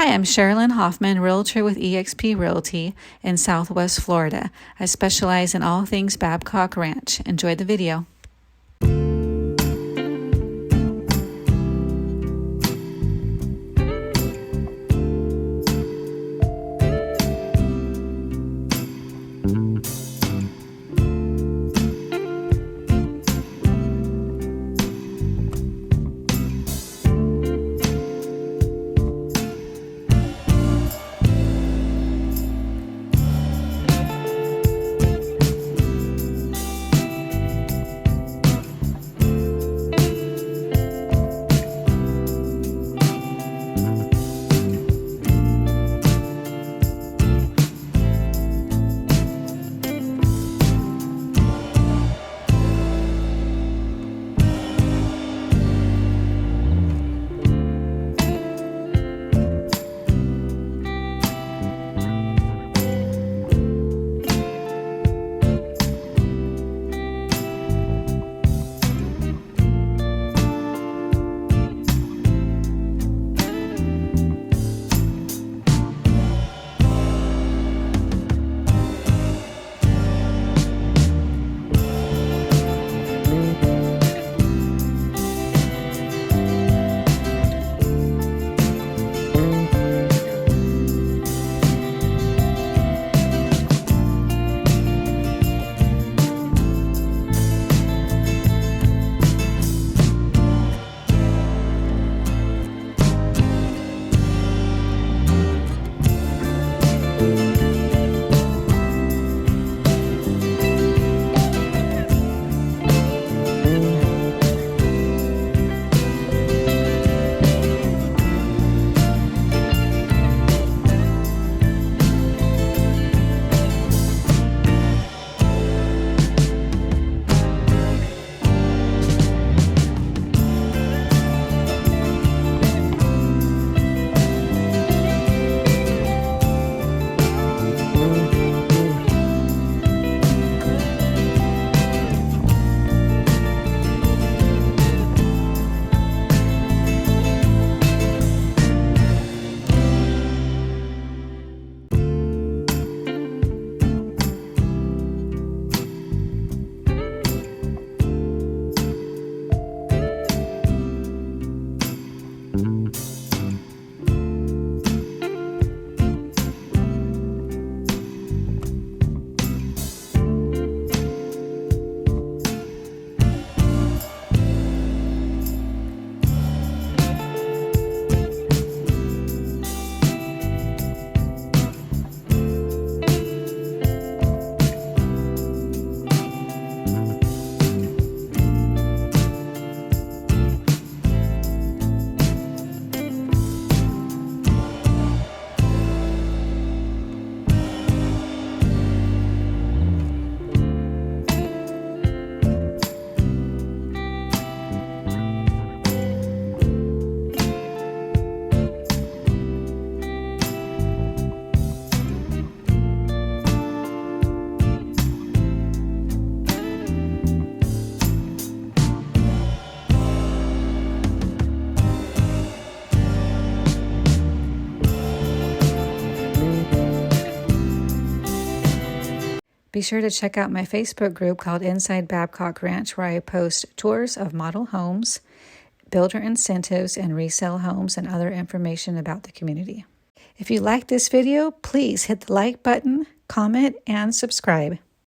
Hi, I'm Sherilyn Hoffman, Realtor with eXp Realty in Southwest Florida. I specialize in all things Babcock Ranch. Enjoy the video. Be sure to check out my Facebook group called Inside Babcock Ranch, where I post tours of model homes, builder incentives, and resale homes, and other information about the community. If you like this video, please hit the like button, comment, and subscribe.